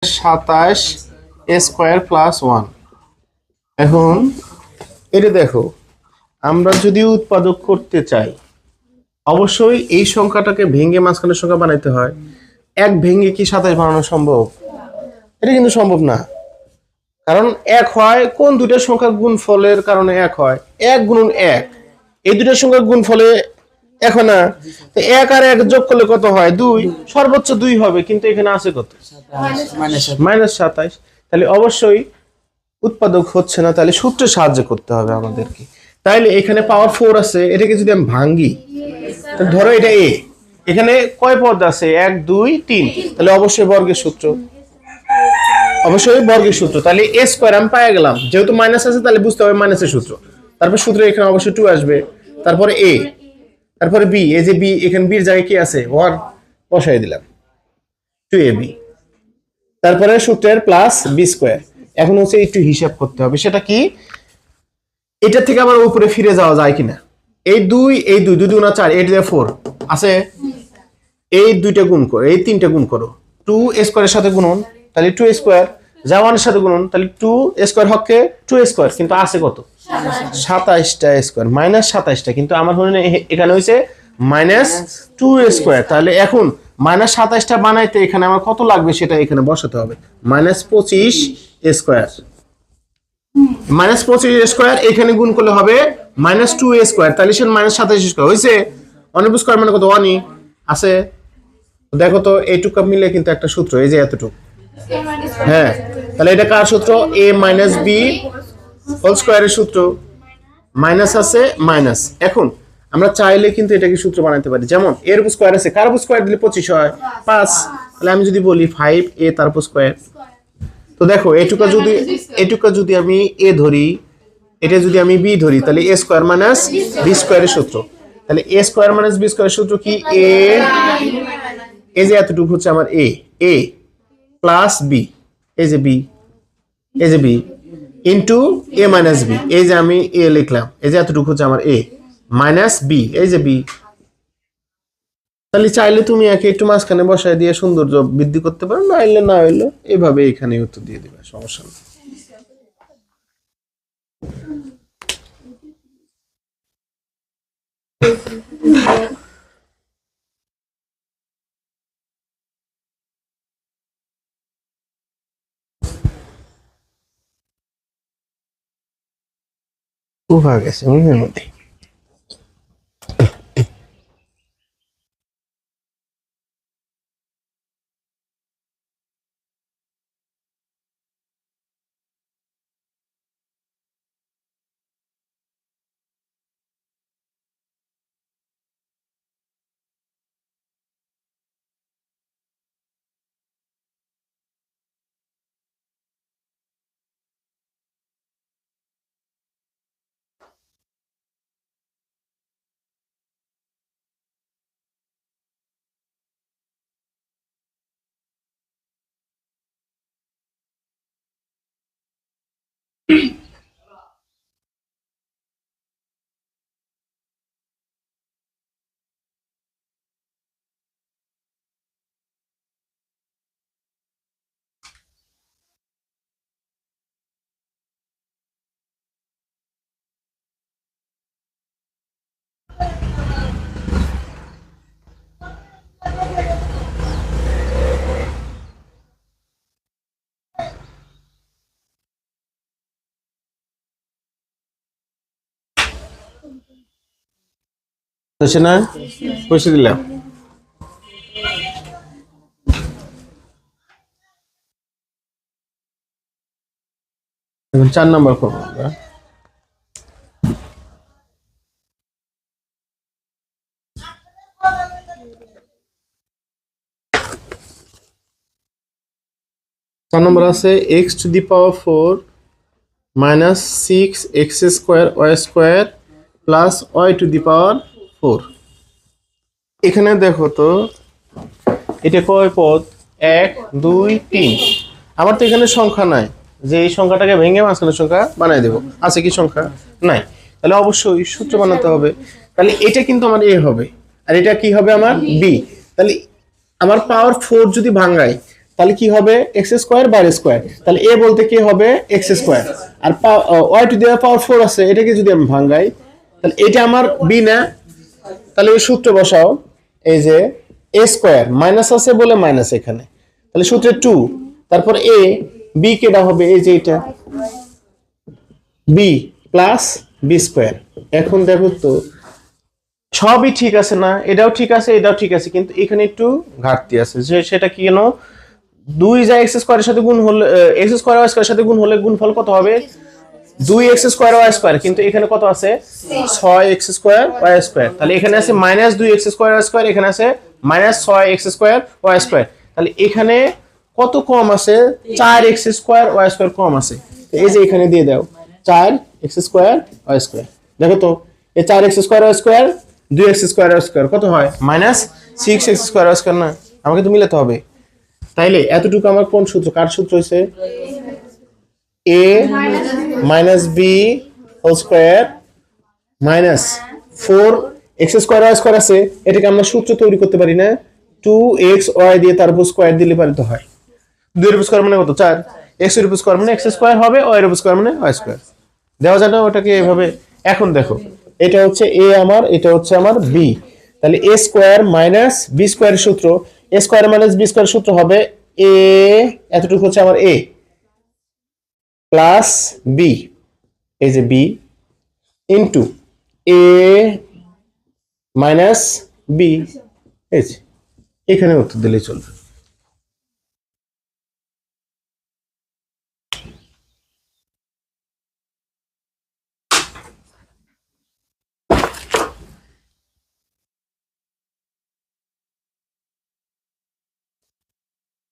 27 square plus 1। এখন এটা দেখো, আমরা যদি উৎপাদক করতে চাই অবশ্যই এই সংখ্যাটাকে ভেঙে মাঝখানের সংখ্যা বানাইতে হয়। এক ভেঙে কি 27 বানানো সম্ভব? এটা কিন্তু সম্ভব না, কারণ এক হয় কোন দুইটা সংখ্যার গুণফলের কারণে এক হয়, 1 গুণন 1, এই দুইটা সংখ্যার গুণফলে এক হয় না। তো 1 আর 1 যোগ করলে কত হয়? 2, সর্বোচ্চ 2 হবে, কিন্তু এখানে আছে কত? -27। তাহলে অবশ্যই উৎপাদক হচ্ছে না, তাহলে সূত্রের সাহায্য করতে হবে আমাদেরকে। তাইলে এখানে পাওয়ার 4 আছে, এটাকে যদি আমি ভাঙি, ধরো এটা a, এখানে কয় পদ আছে? 1 2 3, তাহলে অবশ্যই বর্গের সূত্র, অবশ্যই বর্গের সূত্র। তাহলে a স্কয়ার আমি পেয়ে গেলাম, যেহেতু মাইনাস আছে তাহলে বুঝতে হবে মাইনাসের সূত্র। তারপর সূত্রে এখানে অবশ্যই 2 আসবে, তারপরে a, তারপরে b, এই যে b, এখানে b এর জায়গায় কি আছে? 1 বসাই দিলাম, 2ab, তারপরে সূত্রের প্লাস b স্কয়ার। এখন হচ্ছে একটু হিসাব করতে হবে, সেটা কি? এটা থেকে আবার উপরে ফিরে যাওয়া যায় কিনা। এই 2 এই 2 2 গুণা 4, 8 4 আছে, এই দুইটা গুণ করো, এই তিনটা গুণ করো, 2 স্কয়ারের সাথে গুণন, তাহলে 2 স্কয়ার, যা 1 এর সাথে গুণন, তাহলে 2 স্কয়ার হচ্ছে 2 স্কয়ার, কিন্তু আছে কত? 27টা স্কয়ার, -27টা, কিন্তু আমার হলো এখানে হইছে -2 স্কয়ার। তাহলে এখন -27টা বানাইতে এখানে আমার কত লাগবে সেটা এখানে বসাতে হবে, -25 স্কয়ার। -25 স্কয়ার এখানে গুণ করলে হবে -2 স্কয়ার, তাহলে সে -27 স্কয়ার হইছে। অনেক স্কয়ার মানে কত? 1ই আছে। দেখো তো এইটুকু মিলে কিন্তু একটা সূত্র, এই যে এতটুকু, হ্যাঁ, তাহলে এটা কার সূত্র? a - b হোল স্কয়ারের সূত্র, মাইনাস আছে মাইনাস। এখন আমরা চাইলে কিন্তু এটাকে সূত্র বানাতে পারি, যেমন এর উপর স্কয়ার আছে, কার উপর স্কয়ার দিলে 25 হয়? 5। তাহলে আমি যদি বলি 5a তার উপর স্কয়ার, তো দেখো এটুকা যদি আমি a ধরি, এটা যদি আমি b ধরি, তাহলে a স্কয়ার মাইনাস b স্কয়ারের সূত্র। তাহলে a স্কয়ার মাইনাস b স্কয়ারের সূত্র কি? এই যে এতটুকু হচ্ছে আমার a প্লাস b, এই যে b, এই যে b into a minus b, এই যে আমি a লিখলাম, এই যে এতটুকু হচ্ছে আমার a মাইনাস b, এই যে b। তাহলে চাইলে তুমি একে একটু মাঝখানে বসায় দিয়ে সৌন্দর্য বৃদ্ধি করতে পারো, না হইলে না হইলো এভাবে এখানে উত্তর দিয়ে দিবে, সমস্যা নেই। উভা গেছে মুখের মধ্যে। হচ্ছে না? পয়সা দিলাম। এখন 4 নাম্বার করবো আমরা। চার নম্বর আছে x to the power 4 minus 6x square y square plus y to the power 4। এখানে দেখো তো এটা কয় পদ? 1 2 3। আমার তো এখানে সংখ্যা নাই যে এই সংখ্যাটাকে ভেঙে মাঝখানের সংখ্যা বানাই দেবো, আছে কি সংখ্যা? নাই। তাহলে অবশ্যই সূত্র বানাতে হবে। তাহলে এটা কিন্তু আমার a হবে, আর এটা কি হবে? আমার b। তাহলে আমার পাওয়ার 4 যদি ভাঙাই, তাহলে কি হবে এক্স স্কোয়ার বার স্কোয়ার, তাহলে এ বলতে কি হবে এক্স স্কোয়ার, আর ওয়াই টু দি পাওয়ার 4 আছে, এটাকে যদি আমি ভাঙাই তাহলে এটা আমার বি না, তাহলে এই সূত্র বসাও, এই যে এ স্কোয়ার মাইনাস আছে বলে মাইনাস এখানে, তাহলে সূত্রে 2, তারপর এ বি কেটা হবে এই যে এটা বি প্লাস বি স্কোয়ার। এখন দেখো তো সবই ঠিক আছে না, এটাও ঠিক আছে এটাও ঠিক আছে, কিন্তু এখানে একটু ঘাটতি আছে, যে সেটা কি কেন, 2 যা এক্স স্কোয়ারের সাথে গুণ হলে এক্স স্কোয়ার ওয়াই স্কোয়ারের সাথে গুণ হলে গুণফল কত হবে 2 এক্স স্কোয়ার ওয়াই স্কোয়ার, কিন্তু এখানে কত আছে 6 এক্স স্কোয়ার ওয়াই স্কোয়ার, তাহলে এখানে আছে minus 2 x square y square, এখানে আছে minus 6 x square y square, তাহলে এখানে কত কম আছে 4 এক্স স্কোয়ার ওয়াই স্কোয়ার কম আছে, এই যে এখানে দিয়ে দাও 4 এক্স স্কোয়ার ওয়াই স্কোয়ার। দেখো তো এই 4 x square y square 2 x square y square কত হয় minus 6 x square y square না, আমাকে তো মিলাতে হবে। তাইলে এতটুকু আমার কোন সূত্র, কার সূত্র হইছে a minus b whole square minus 4 x square y square আছে, এটাকে আমরা সূত্র তৈরি করতে পারি না, 2x y দিয়ে তার উপর স্কোয়ার দিলে পারিত হয়, 2 এর উপর স্কোয়ার মানে কত 4, x এর উপর স্কোয়ার মানে x স্কোয়ার হবে, y এর উপর স্কোয়ার মানে y স্কোয়ার, দেওয়া যায় না ওটাকে এভাবে। এখন দেখো এটা হচ্ছে a আমার, এটা হচ্ছে আমার b, তাহলে a স্কোয়ার মাইনাস b স্কোয়ারের সূত্র, a স্কোয়ার মাইনাস b স্কোয়ারের সূত্র হবে a, এতটুকু হচ্ছে আমার a প্লাস b, এই যে b into a minus b, এই যে এখানে উত্তর দিলেই চলবে।